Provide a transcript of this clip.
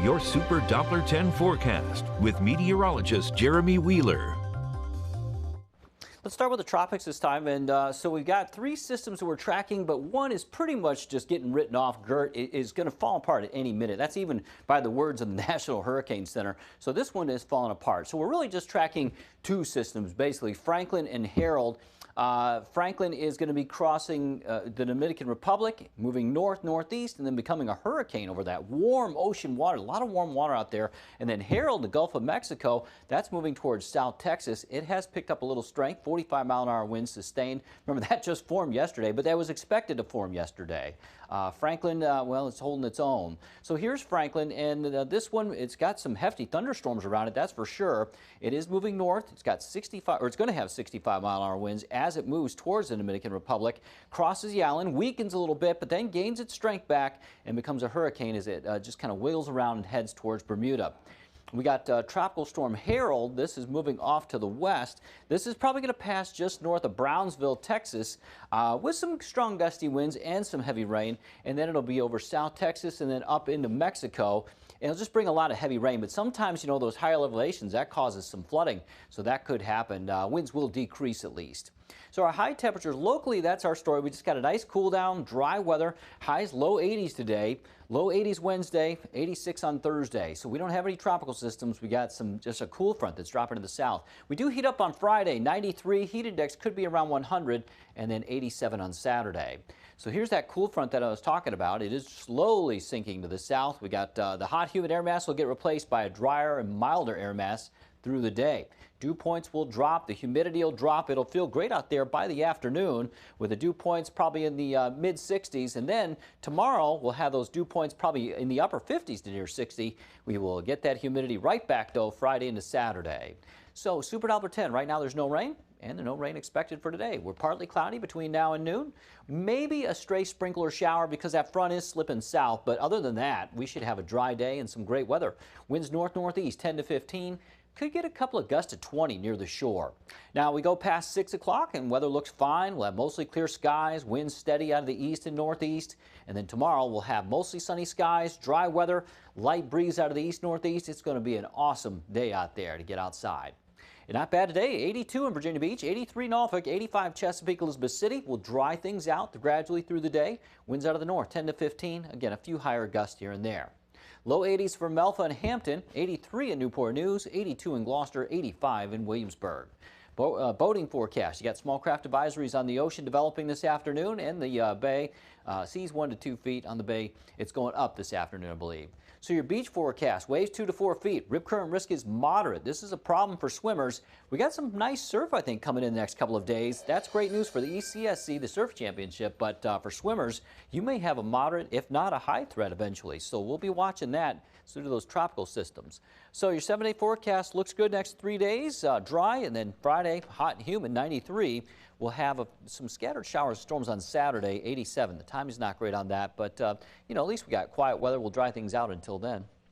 your Super Doppler 10 forecast with meteorologist Jeremy Wheeler. Let's start with the tropics this time, and so we've got three systems that we're tracking, but one is pretty much just getting written off. Gert is going to fall apart at any minute. That's even by the words of the National Hurricane Center. So this one is falling apart. So we're really just tracking two systems, basically Franklin and Harold. Franklin is going to be crossing the Dominican Republic, moving north-northeast, and then becoming a hurricane over that warm ocean water. A lot of warm water out there. And then Harold, the Gulf of Mexico, that's moving towards South Texas. It has picked up a little strength, 45-mile-an-hour winds sustained. Remember, that just formed yesterday, but that was expected to form yesterday. Franklin, well, it's holding its own. So here's Franklin, and this one, it's got some hefty thunderstorms around it, that's for sure. It is moving north. It's got 65, or it's going to have 65-mile-an-hour winds as it moves towards the Dominican Republic, crosses the island, weakens a little bit, but then gains its strength back and becomes a hurricane as it just kind of wiggles around and heads towards Bermuda. We got Tropical Storm Harold. This is moving off to the west. This is probably going to pass just north of Brownsville, Texas, with some strong gusty winds and some heavy rain. And then it'll be over South Texas and then up into Mexico. And it'll just bring a lot of heavy rain. But sometimes, you know, those higher elevations, that causes some flooding. So that could happen. Winds will decrease at least. So our high temperatures locally, that's our story. We just got a nice cool down, dry weather. Highs low 80s today. Low 80s Wednesday, 86 on Thursday. So we don't have any tropical systems. We got just a cool front that's dropping to the south. We do heat up on Friday, 93. Heat index could be around 100, and then 87 on Saturday. So here's that cool front that I was talking about. It is slowly sinking to the south. We got the hot, humid air mass will get replaced by a drier and milder air mass through the day. Dew points will drop, the humidity will drop. It'll feel great out there by the afternoon with the dew points probably in the mid 60s. And then tomorrow we'll have those dew points probably in the upper 50s to near 60. We will get that humidity right back though Friday into Saturday. So Super Doppler 10, right now there's no rain. And there's no rain expected for today. We're partly cloudy between now and noon. Maybe a stray sprinkler shower because that front is slipping south. But other than that, we should have a dry day and some great weather. Winds north-northeast 10 to 15. Could get a couple of gusts to 20 near the shore. Now we go past 6 o'clock and weather looks fine. We'll have mostly clear skies, winds steady out of the east and northeast. And then tomorrow we'll have mostly sunny skies, dry weather, light breeze out of the east-northeast. It's going to be an awesome day out there to get outside. And not bad today, 82 in Virginia Beach, 83 Norfolk, 85 Chesapeake, Elizabeth City. Will dry things out gradually through the day. Winds out of the north, 10 to 15. Again, a few higher gusts here and there. Low 80s for Melfa and Hampton, 83 in Newport News, 82 in Gloucester, 85 in Williamsburg. Boating forecast. You got small craft advisories on the ocean developing this afternoon, and the bay seas 1 to 2 feet on the bay. It's going up this afternoon, I believe. So your beach forecast, waves 2 to 4 feet. Rip current risk is moderate. This is a problem for swimmers. We got some nice surf, I think, coming in the next couple of days. That's great news for the ECSC, the surf championship. But for swimmers, you may have a moderate, if not a high threat eventually. So we'll be watching that due to those tropical systems. So your 7-day forecast looks good next 3 days, dry, and then Friday, hot and humid, 93. We'll have some scattered showers, storms on Saturday, 87. The time is not great on that, but you know, at least we got quiet weather. We'll dry things out until then.